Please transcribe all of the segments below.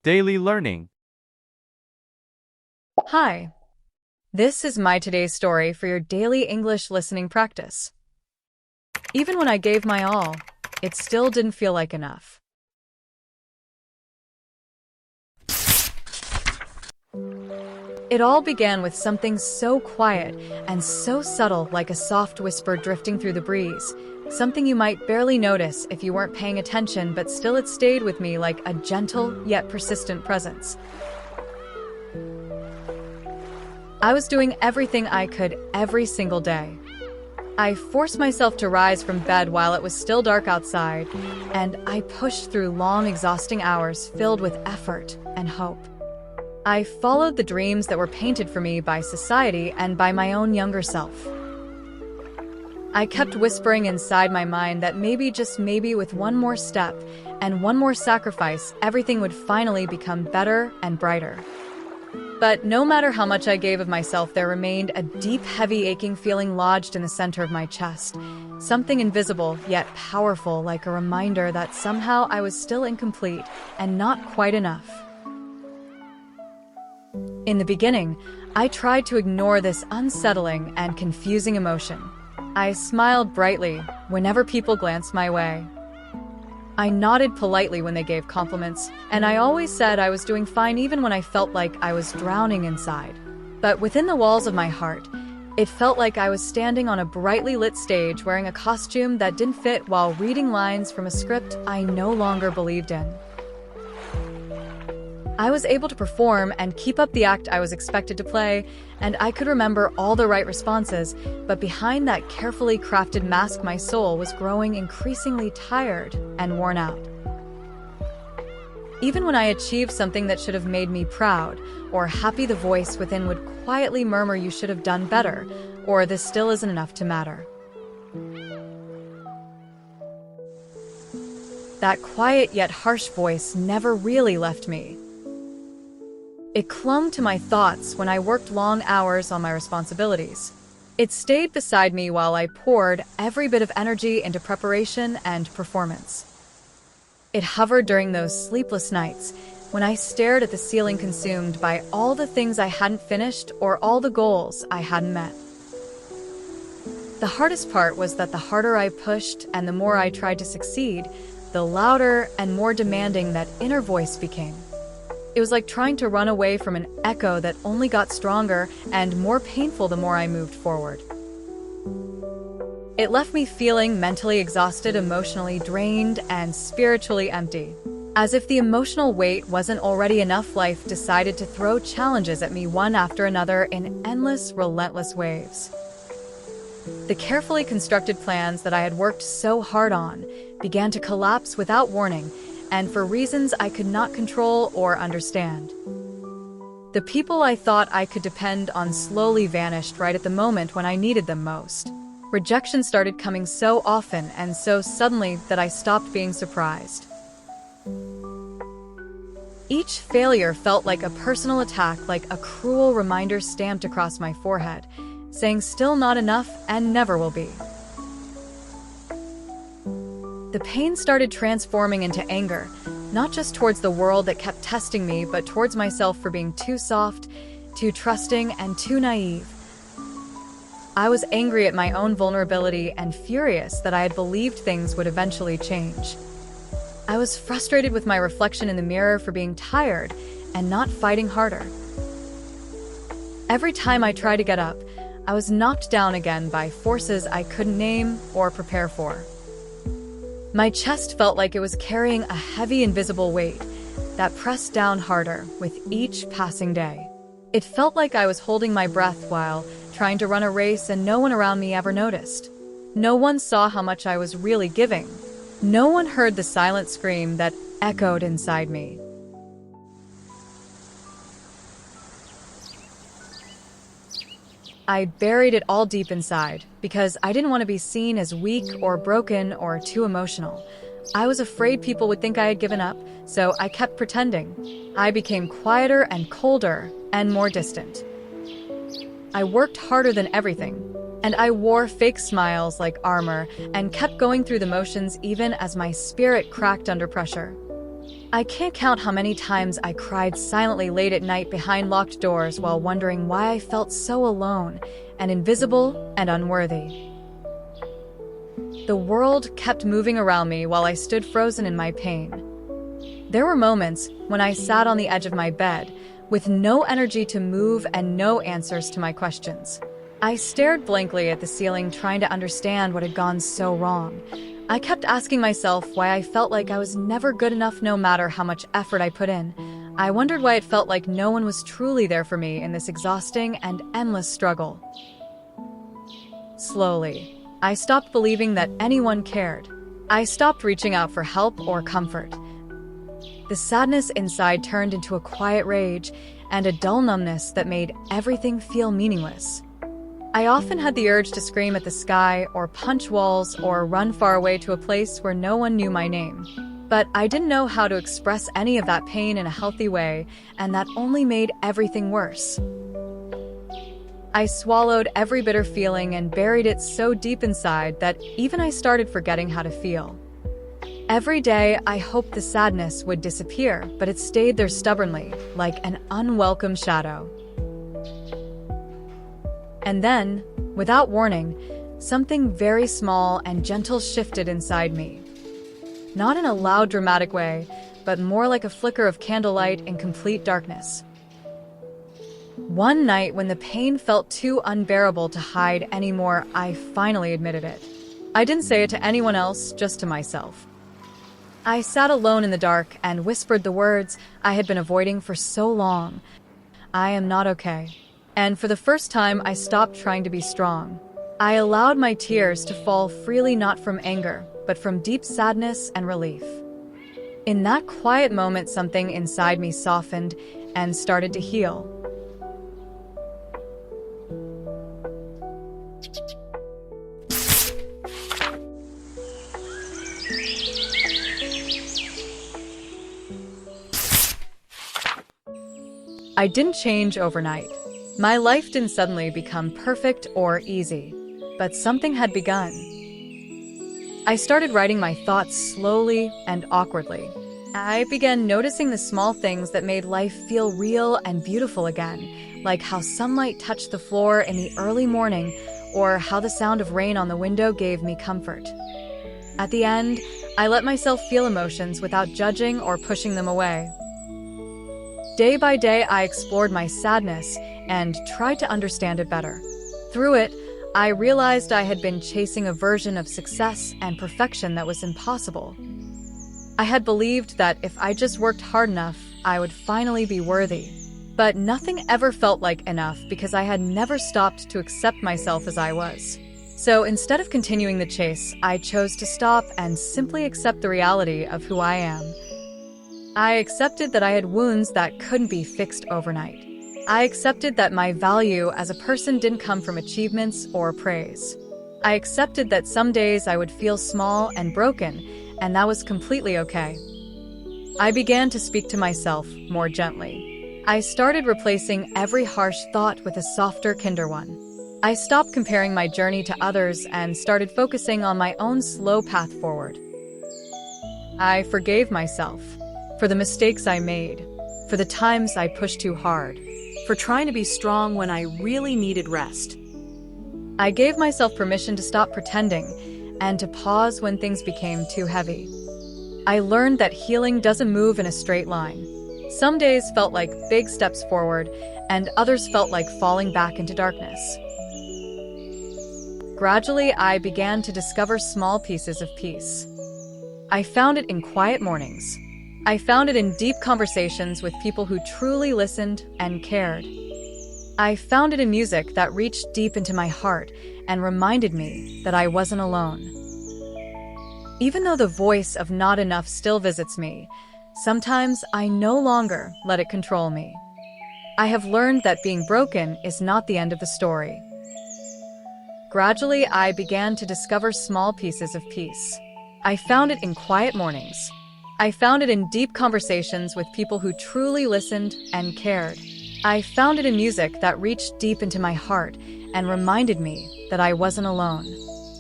Daily Learning. Hi, this is my today's story for your daily English listening practice. Even when I gave my all, it still didn't feel like enough. It all began with something so quiet and so subtle, like a soft whisper drifting through the breeze. Something you might barely notice if you weren't paying attention, but still it stayed with me like a gentle yet persistent presence. I was doing everything I could every single day. I forced myself to rise from bed while it was still dark outside, and I pushed through long, exhausting hours filled with effort and hope. I followed the dreams that were painted for me by society and by my own younger self. I kept whispering inside my mind that maybe, just maybe, with one more step and one more sacrifice, everything would finally become better and brighter. But no matter how much I gave of myself, there remained a deep, heavy, aching feeling lodged in the center of my chest. Something invisible, yet powerful, like a reminder that somehow I was still incomplete and not quite enough. In the beginning, I tried to ignore this unsettling and confusing emotion. I smiled brightly whenever people glanced my way. I nodded politely when they gave compliments, and I always said I was doing fine even when I felt like I was drowning inside. But within the walls of my heart, it felt like I was standing on a brightly lit stage wearing a costume that didn't fit while reading lines from a script I no longer believed in. I was able to perform and keep up the act I was expected to play, and I could remember all the right responses, but behind that carefully crafted mask, my soul was growing increasingly tired and worn out. Even when I achieved something that should have made me proud or happy, the voice within would quietly murmur, "You should have done better," or "This still isn't enough to matter." That quiet yet harsh voice never really left me. It clung to my thoughts when I worked long hours on my responsibilities. It stayed beside me while I poured every bit of energy into preparation and performance. It hovered during those sleepless nights when I stared at the ceiling, consumed by all the things I hadn't finished or all the goals I hadn't met. The hardest part was that the harder I pushed and the more I tried to succeed, the louder and more demanding that inner voice became. It was like trying to run away from an echo that only got stronger and more painful the more I moved forward. It left me feeling mentally exhausted, emotionally drained, and spiritually empty. As if the emotional weight wasn't already enough, life decided to throw challenges at me one after another in endless, relentless waves. The carefully constructed plans that I had worked so hard on began to collapse without warning, and for reasons I could not control or understand. The people I thought I could depend on slowly vanished right at the moment when I needed them most. Rejection started coming so often and so suddenly that I stopped being surprised. Each failure felt like a personal attack, like a cruel reminder stamped across my forehead, saying still not enough and never will be. The pain started transforming into anger, not just towards the world that kept testing me, but towards myself for being too soft, too trusting, and too naive. I was angry at my own vulnerability and furious that I had believed things would eventually change. I was frustrated with my reflection in the mirror for being tired and not fighting harder. Every time I tried to get up, I was knocked down again by forces I couldn't name or prepare for. My chest felt like it was carrying a heavy, invisible weight that pressed down harder with each passing day. It felt like I was holding my breath while trying to run a race, and no one around me ever noticed. No one saw how much I was really giving. No one heard the silent scream that echoed inside me. I buried it all deep inside because I didn't want to be seen as weak or broken or too emotional. I was afraid people would think I had given up, so I kept pretending. I became quieter and colder and more distant. I worked harder than everything, and I wore fake smiles like armor and kept going through the motions even as my spirit cracked under pressure. I can't count how many times I cried silently late at night behind locked doors while wondering why I felt so alone and invisible and unworthy. The world kept moving around me while I stood frozen in my pain. There were moments when I sat on the edge of my bed, with no energy to move and no answers to my questions. I stared blankly at the ceiling, trying to understand what had gone so wrong. I kept asking myself why I felt like I was never good enough no matter how much effort I put in. I wondered why it felt like no one was truly there for me in this exhausting and endless struggle. Slowly, I stopped believing that anyone cared. I stopped reaching out for help or comfort. The sadness inside turned into a quiet rage and a dull numbness that made everything feel meaningless. I often had the urge to scream at the sky or punch walls or run far away to a place where no one knew my name. But I didn't know how to express any of that pain in a healthy way, and that only made everything worse. I swallowed every bitter feeling and buried it so deep inside that even I started forgetting how to feel. Every day, I hoped the sadness would disappear, but it stayed there stubbornly, like an unwelcome shadow. And then, without warning, something very small and gentle shifted inside me. Not in a loud, dramatic way, but more like a flicker of candlelight in complete darkness. One night, when the pain felt too unbearable to hide anymore, I finally admitted it. I didn't say it to anyone else, just to myself. I sat alone in the dark and whispered the words I had been avoiding for so long. I am not okay. And for the first time, I stopped trying to be strong. I allowed my tears to fall freely, not from anger, but from deep sadness and relief. In that quiet moment, something inside me softened and started to heal. I didn't change overnight. My life didn't suddenly become perfect or easy, but something had begun. I started writing my thoughts slowly and awkwardly. I began noticing the small things that made life feel real and beautiful again, like how sunlight touched the floor in the early morning, or how the sound of rain on the window gave me comfort. At the end, I let myself feel emotions without judging or pushing them away. Day by day, I explored my sadness and tried to understand it better. Through it, I realized I had been chasing a version of success and perfection that was impossible. I had believed that if I just worked hard enough, I would finally be worthy. But nothing ever felt like enough because I had never stopped to accept myself as I was. So instead of continuing the chase, I chose to stop and simply accept the reality of who I am. I accepted that I had wounds that couldn't be fixed overnight. I accepted that my value as a person didn't come from achievements or praise. I accepted that some days I would feel small and broken, and that was completely okay. I began to speak to myself more gently. I started replacing every harsh thought with a softer, kinder one. I stopped comparing my journey to others and started focusing on my own slow path forward. I forgave myself for the mistakes I made, for the times I pushed too hard, for trying to be strong when I really needed rest. I gave myself permission to stop pretending and to pause when things became too heavy. I learned that healing doesn't move in a straight line. Some days felt like big steps forward, and others felt like falling back into darkness. Gradually, I began to discover small pieces of peace. I found it in quiet mornings. I found it in deep conversations with people who truly listened and cared. I found it in music that reached deep into my heart and reminded me that I wasn't alone. Even though the voice of not enough still visits me, sometimes I no longer let it control me. I have learned that being broken is not the end of the story. Gradually, I began to discover small pieces of peace. I found it in quiet mornings. I found it in deep conversations with people who truly listened and cared. I found it in music that reached deep into my heart and reminded me that I wasn't alone.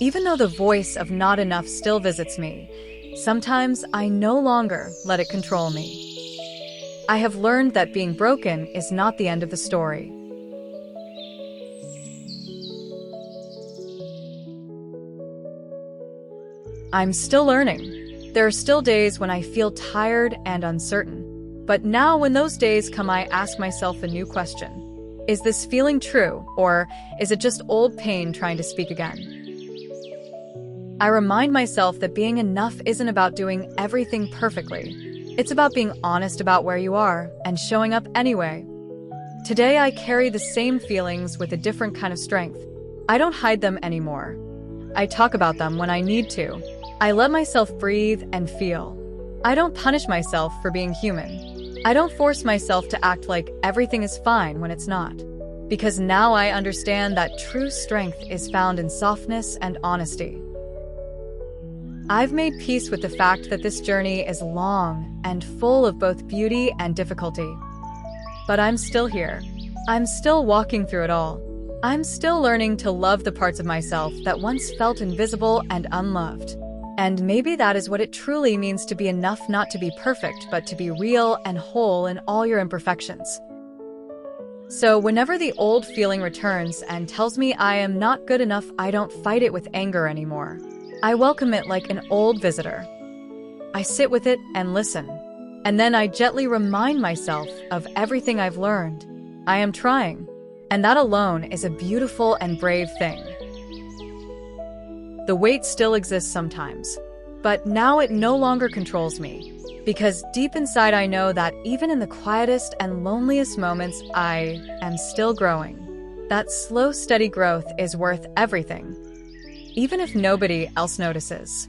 Even though the voice of not enough still visits me, Sometimes I no longer let it control me. I have learned that being broken is not the end of the story. I'm still learning. There are still days when I feel tired and uncertain. But now when those days come, I ask myself a new question. Is this feeling true, or is it just old pain trying to speak again? I remind myself that being enough isn't about doing everything perfectly. It's about being honest about where you are and showing up anyway. Today I carry the same feelings with a different kind of strength. I don't hide them anymore. I talk about them when I need to. I let myself breathe and feel. I don't punish myself for being human. I don't force myself to act like everything is fine when it's not. Because now I understand that true strength is found in softness and honesty. I've made peace with the fact that this journey is long and full of both beauty and difficulty. But I'm still here. I'm still walking through it all. I'm still learning to love the parts of myself that once felt invisible and unloved. And maybe that is what it truly means to be enough, not to be perfect, but to be real and whole in all your imperfections. So whenever the old feeling returns and tells me I am not good enough, I don't fight it with anger anymore. I welcome it like an old visitor. I sit with it and listen. And then I gently remind myself of everything I've learned. I am trying. And that alone is a beautiful and brave thing. The weight still exists sometimes, but now it no longer controls me. Because deep inside I know that even in the quietest and loneliest moments, I am still growing. That slow, steady growth is worth everything. Even if nobody else notices.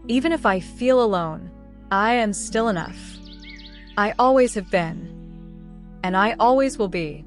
Even if I feel alone, I am still enough. I always have been. And I always will be.